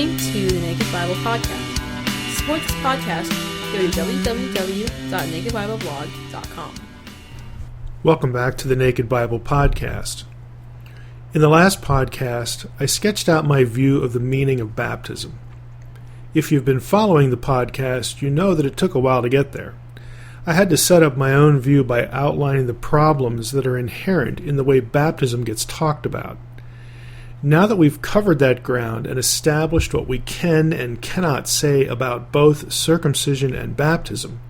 listening to the Naked Bible Podcast. To support this podcast, go to www.nakedbibleblog.com. Welcome back to the Naked Bible Podcast. In the last podcast, I sketched out my view of the meaning of baptism. If you've been following the podcast, you know that it took a while to get there. I had to set up my own view by outlining the problems that are inherent in the way baptism gets talked about. Now that we've covered that ground and established what we can and cannot say about both circumcision and baptism,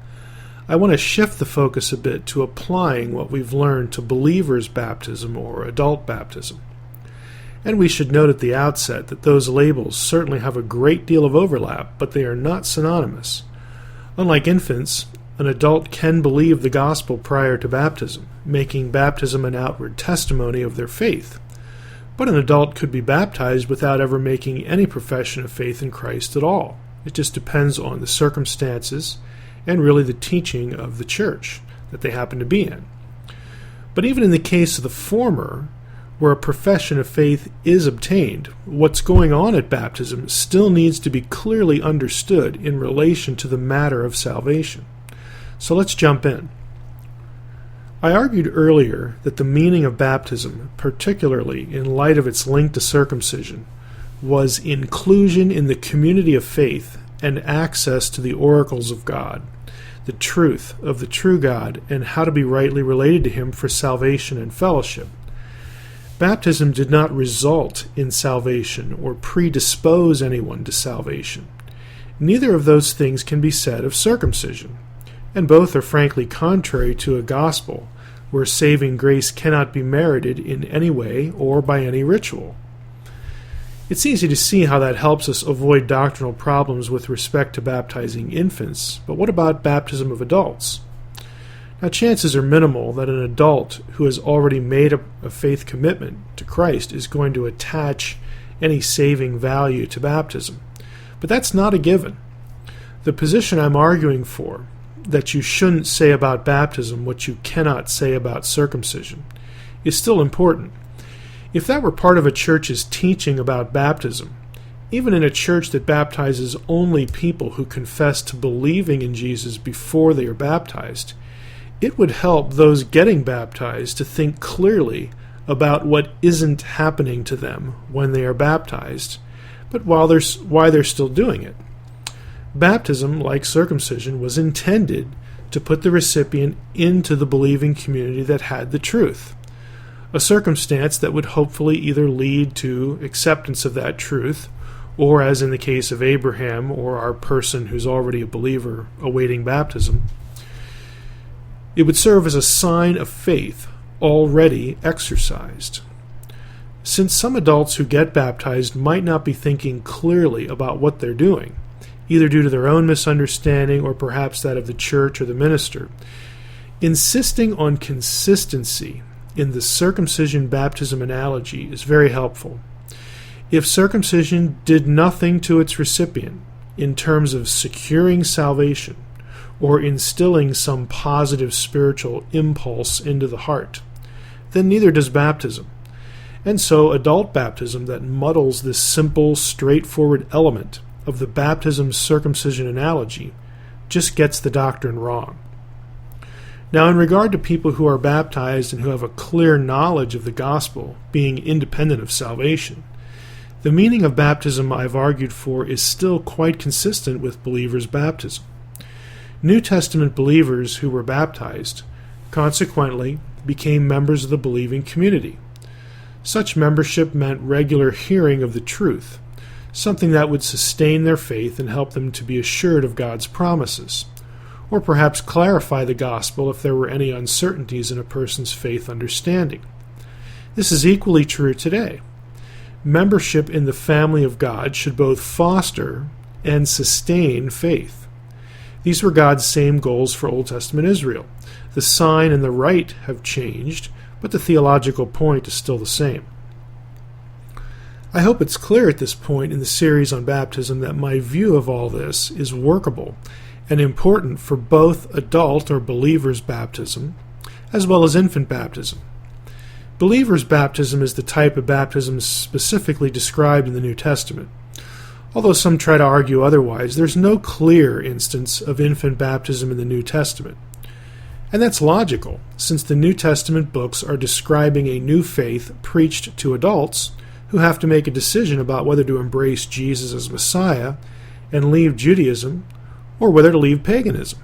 I want to shift the focus a bit to applying what we've learned to believers' baptism or adult baptism. And we should note at the outset that those labels certainly have a great deal of overlap, but they are not synonymous. Unlike infants, an adult can believe the gospel prior to baptism, making baptism an outward testimony of their faith. But an adult could be baptized without ever making any profession of faith in Christ at all. It just depends on the circumstances and really the teaching of the church that they happen to be in. But even in the case of the former, where a profession of faith is obtained, what's going on at baptism still needs to be clearly understood in relation to the matter of salvation. So let's jump in. I argued earlier that the meaning of baptism, particularly in light of its link to circumcision, was inclusion in the community of faith and access to the oracles of God, the truth of the true God, and how to be rightly related to Him for salvation and fellowship. Baptism did not result in salvation or predispose anyone to salvation. Neither of those things can be said of circumcision, and both are frankly contrary to a gospel where saving grace cannot be merited in any way or by any ritual. It's easy to see how that helps us avoid doctrinal problems with respect to baptizing infants, but what about baptism of adults? Now, chances are minimal that an adult who has already made a faith commitment to Christ is going to attach any saving value to baptism. But that's not a given. The position I'm arguing for, that you shouldn't say about baptism what you cannot say about circumcision, is still important. If that were part of a church's teaching about baptism, even in a church that baptizes only people who confess to believing in Jesus before they are baptized, it would help those getting baptized to think clearly about what isn't happening to them when they are baptized, but why they're still doing it. Baptism, like circumcision, was intended to put the recipient into the believing community that had the truth, a circumstance that would hopefully either lead to acceptance of that truth, or, as in the case of Abraham or our person who's already a believer awaiting baptism, it would serve as a sign of faith already exercised. Since some adults who get baptized might not be thinking clearly about what they're doing, either due to their own misunderstanding or perhaps that of the church or the minister, insisting on consistency in the circumcision baptism analogy is very helpful. If circumcision did nothing to its recipient in terms of securing salvation or instilling some positive spiritual impulse into the heart, then neither does baptism. And so adult baptism that muddles this simple, straightforward element of the baptism-circumcision analogy just gets the doctrine wrong. Now, in regard to people who are baptized and who have a clear knowledge of the gospel being independent of salvation, the meaning of baptism I've argued for is still quite consistent with believers' baptism. New Testament believers who were baptized, consequently, became members of the believing community. Such membership meant regular hearing of the truth, something that would sustain their faith and help them to be assured of God's promises, or perhaps clarify the gospel if there were any uncertainties in a person's faith understanding. This is equally true today. Membership in the family of God should both foster and sustain faith. These were God's same goals for Old Testament Israel. The sign and the rite have changed, but the theological point is still the same. I hope it's clear at this point in the series on baptism that my view of all this is workable and important for both adult or believers' baptism as well as infant baptism. Believers' baptism is the type of baptism specifically described in the New Testament. Although some try to argue otherwise, there's no clear instance of infant baptism in the New Testament. And that's logical, since the New Testament books are describing a new faith preached to adults who have to make a decision about whether to embrace Jesus as Messiah and leave Judaism, or whether to leave paganism.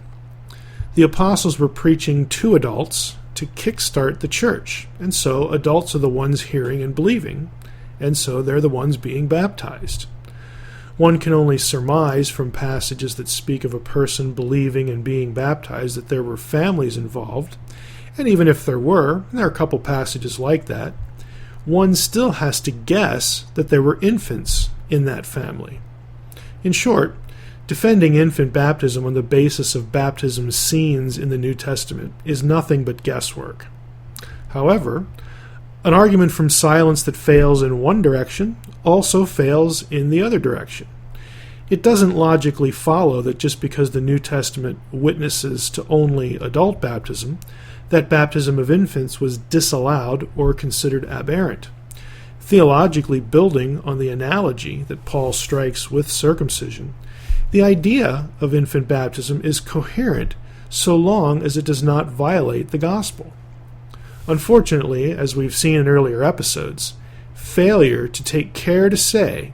The apostles were preaching to adults to kickstart the church, and so adults are the ones hearing and believing, and so they're the ones being baptized. One can only surmise from passages that speak of a person believing and being baptized that there were families involved, and even if there were, and there are a couple passages like that, one still has to guess that there were infants in that family. In short, defending infant baptism on the basis of baptism scenes in the New Testament is nothing but guesswork. However, an argument from silence that fails in one direction also fails in the other direction. It doesn't logically follow that just because the New Testament witnesses to only adult baptism, that baptism of infants was disallowed or considered aberrant. Theologically building on the analogy that Paul strikes with circumcision, the idea of infant baptism is coherent so long as it does not violate the gospel. Unfortunately, as we've seen in earlier episodes, failure to take care to say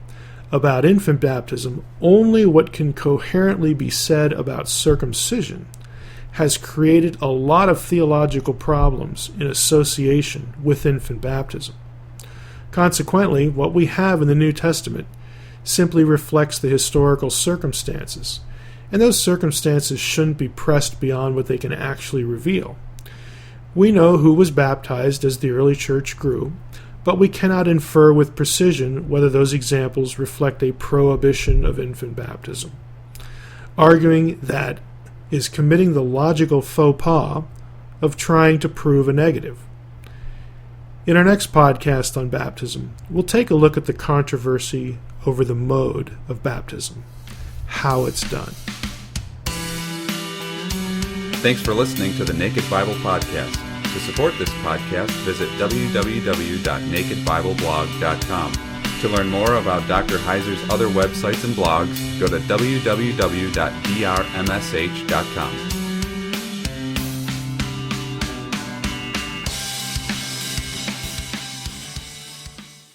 about infant baptism only what can coherently be said about circumcision has created a lot of theological problems in association with infant baptism. Consequently, what we have in the New Testament simply reflects the historical circumstances, and those circumstances shouldn't be pressed beyond what they can actually reveal. We know who was baptized as the early church grew, but we cannot infer with precision whether those examples reflect a prohibition of infant baptism. Arguing that is committing the logical faux pas of trying to prove a negative. In our next podcast on baptism, we'll take a look at the controversy over the mode of baptism, how it's done. Thanks for listening to the Naked Bible Podcast. To support this podcast, visit www.nakedbibleblog.com. To learn more about Dr. Heiser's other websites and blogs, go to www.drmsh.com.